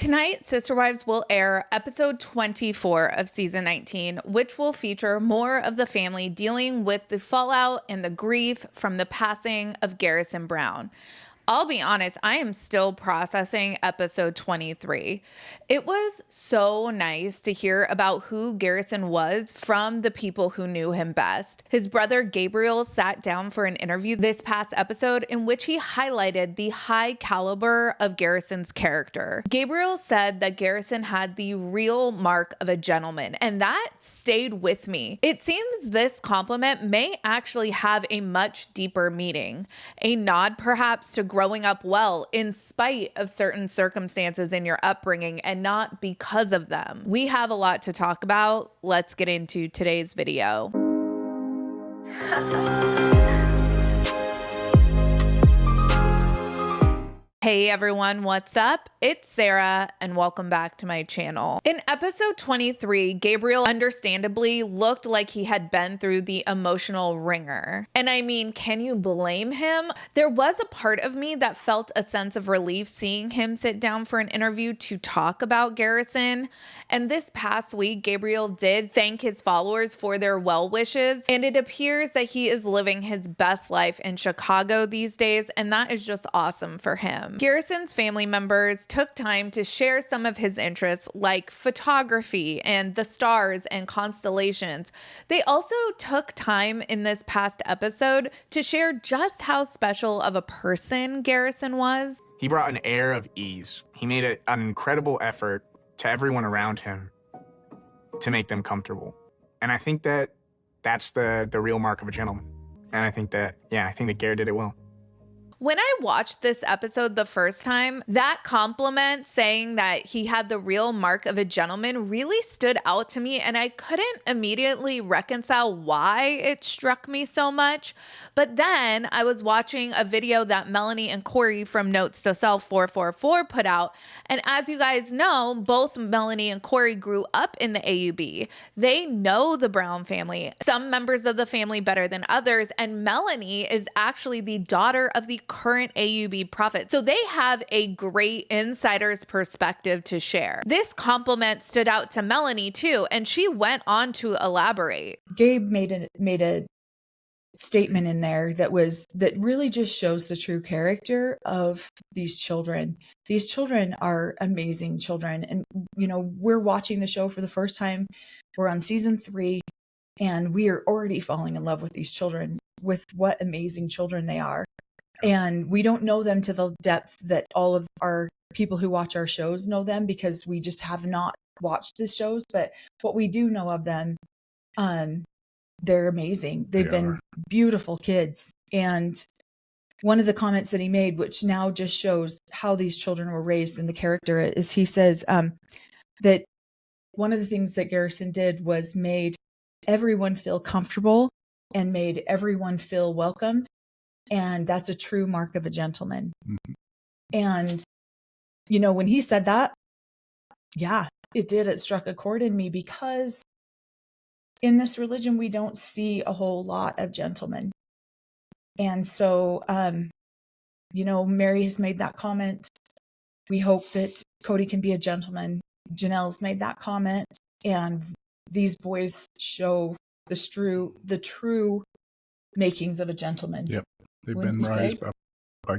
Tonight, Sister Wives will air episode 24 of season 19, which will feature more of the family dealing with the fallout and the grief from the passing of Garrison Brown. I'll be honest, I am still processing episode 23. It was so nice to hear about who Garrison was from the people who knew him best. His brother Gabriel sat down for an interview this past episode in which he highlighted the high caliber of Garrison's character. Gabriel said that Garrison had the real mark of a gentleman, and that stayed with me. It seems this compliment may actually have a much deeper meaning, a nod perhaps to growing up well in spite of certain circumstances in your upbringing and not because of them. We have a lot to talk about. Let's get into today's video. Hey everyone, what's up? It's Sarah and welcome back to my channel. In episode 23, Gabriel understandably looked like he had been through the emotional ringer. And I mean, can you blame him? There was a part of me that felt a sense of relief seeing him sit down for an interview to talk about Garrison. And this past week, Gabriel did thank his followers for their well wishes. And it appears that he is living his best life in Chicago these days. And that is just awesome for him. Garrison's family members took time to share some of his interests like photography and the stars and constellations. They also took time in this past episode to share just how special of a person Garrison was. He brought an air of ease. He made an incredible effort to everyone around him to make them comfortable. And I think that that's the real mark of a gentleman. And I think that Garrett did it well. When I watched this episode the first time, that compliment saying that he had the real mark of a gentleman really stood out to me, and I couldn't immediately reconcile why it struck me so much. But then I was watching a video that Melanie and Corey from Notes to Self 444 put out, and as you guys know, both Melanie and Corey grew up in the AUB. They know the Brown family, some members of the family better than others, and Melanie is actually the daughter of the current AUB prophet. So they have a great insider's perspective to share. This compliment stood out to Melanie too, and she went on to elaborate. Gabe made a statement in there that really just shows the true character of these children. These children are amazing children. And, we're watching the show for the first time. We're on season 3, and we are already falling in love with these children, with what amazing children they are. And we don't know them to the depth that all of our people who watch our shows know them, because we just have not watched the shows. But what we do know of them, they're amazing. They've been beautiful kids. And one of the comments that he made, which now just shows how these children were raised and the character, is he says that one of the things that Garrison did was made everyone feel comfortable and made everyone feel welcomed. And that's a true mark of a gentleman. Mm-hmm. And, when he said that, it struck a chord in me, because in this religion, we don't see a whole lot of gentlemen. And so, Mary has made that comment. We hope that Cody can be a gentleman. Janelle's made that comment. And these boys show the true makings of a gentleman. Yep. They've been raised by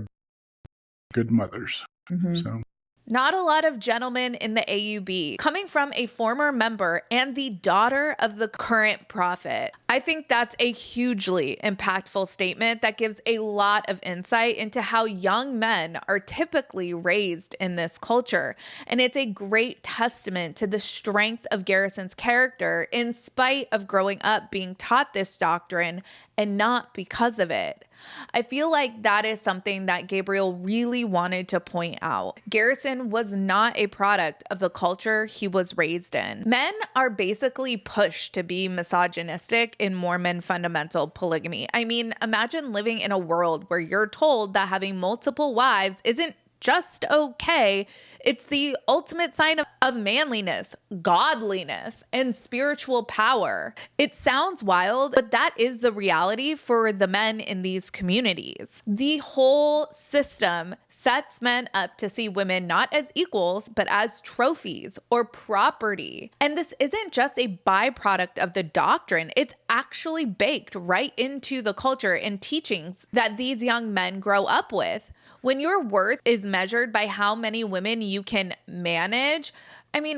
good mothers. Mm-hmm. So. Not a lot of gentlemen in the AUB, coming from a former member and the daughter of the current prophet. I think that's a hugely impactful statement that gives a lot of insight into how young men are typically raised in this culture. And it's a great testament to the strength of Garrison's character in spite of growing up being taught this doctrine and not because of it. I feel like that is something that Gabriel really wanted to point out. Garrison was not a product of the culture he was raised in. Men are basically pushed to be misogynistic in Mormon fundamental polygamy. I mean, imagine living in a world where you're told that having multiple wives isn't just okay. It's the ultimate sign of manliness, godliness, and spiritual power. It sounds wild, but that is the reality for the men in these communities. The whole system sets men up to see women not as equals, but as trophies or property. And this isn't just a byproduct of the doctrine, it's actually baked right into the culture and teachings that these young men grow up with. When your worth is measured by how many women you can manage,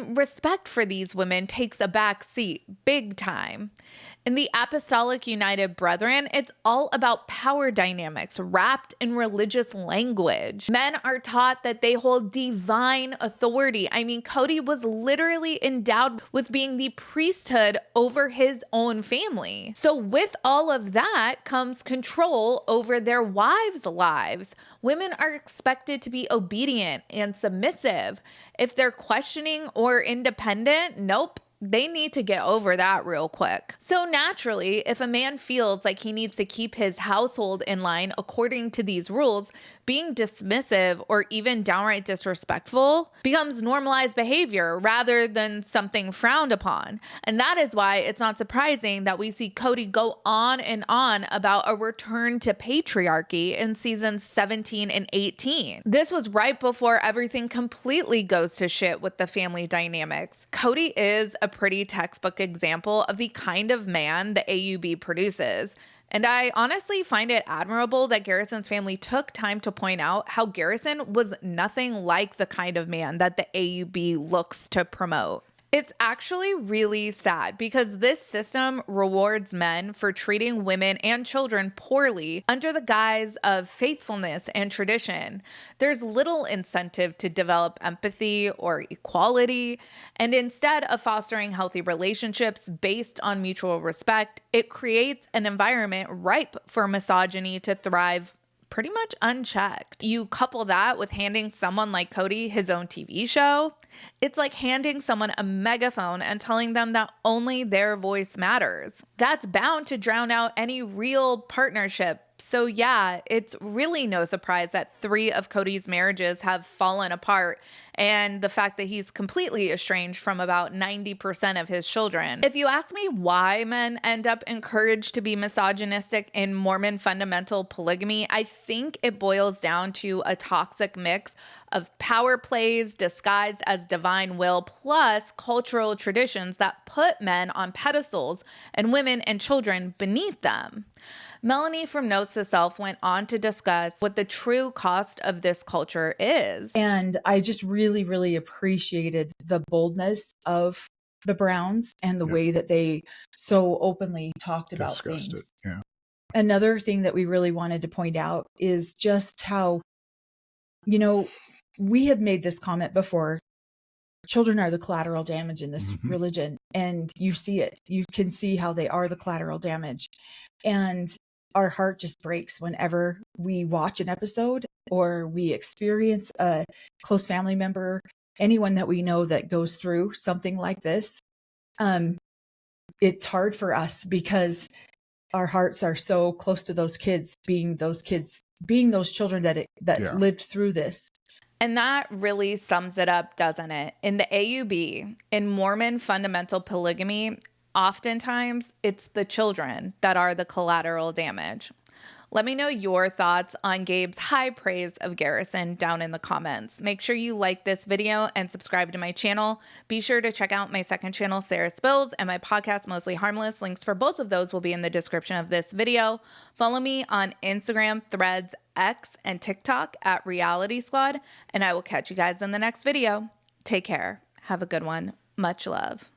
respect for these women takes a back seat big time. In the Apostolic United Brethren, it's all about power dynamics wrapped in religious language. Men are taught that they hold divine authority. Cody was literally endowed with being the priesthood over his own family. So with all of that comes control over their wives' lives. Women are expected to be obedient and submissive. If they're questioning or independent, nope. They need to get over that real quick. So naturally, if a man feels like he needs to keep his household in line according to these rules, being dismissive or even downright disrespectful becomes normalized behavior rather than something frowned upon. And that is why it's not surprising that we see Cody go on and on about a return to patriarchy in seasons 17 and 18. This was right before everything completely goes to shit with the family dynamics. Cody is a pretty textbook example of the kind of man the AUB produces. And I honestly find it admirable that Garrison's family took time to point out how Garrison was nothing like the kind of man that the AUB looks to promote. It's actually really sad because this system rewards men for treating women and children poorly under the guise of faithfulness and tradition. There's little incentive to develop empathy or equality, and instead of fostering healthy relationships based on mutual respect, it creates an environment ripe for misogyny to thrive pretty much unchecked. You couple that with handing someone like Cody his own TV show, it's like handing someone a megaphone and telling them that only their voice matters. That's bound to drown out any real partnership. So yeah, it's really no surprise that 3 of Cody's marriages have fallen apart, and the fact that he's completely estranged from about 90% of his children. If you ask me why men end up encouraged to be misogynistic in Mormon fundamental polygamy, I think it boils down to a toxic mix of power plays disguised as divine will, plus cultural traditions that put men on pedestals and women and children beneath them. Melanie from Notes to Self went on to discuss what the true cost of this culture is. And I just really, really appreciated the boldness of the Browns and the way that they so openly talked about things. Yeah. Another thing that we really wanted to point out is just how, we have made this comment before. Children are the collateral damage in this religion, and you see it. You can see how they are the collateral damage. And our heart just breaks whenever we watch an episode or we experience a close family member, anyone that we know that goes through something like this. It's hard for us because our hearts are so close to those kids, being those children that lived through this. And that really sums it up, doesn't it? In the AUB, in Mormon fundamental polygamy, oftentimes it's the children that are the collateral damage. Let me know your thoughts on Gabe's high praise of Garrison down in the comments. Make sure you like this video and subscribe to my channel. Be sure to check out my second channel, Sarah Spills, and my podcast, Mostly Harmless. Links for both of those will be in the description of this video. Follow me on Instagram, Threads, X, and TikTok at Reality Squad, and I will catch you guys in the next video. Take care. Have a good one. Much love.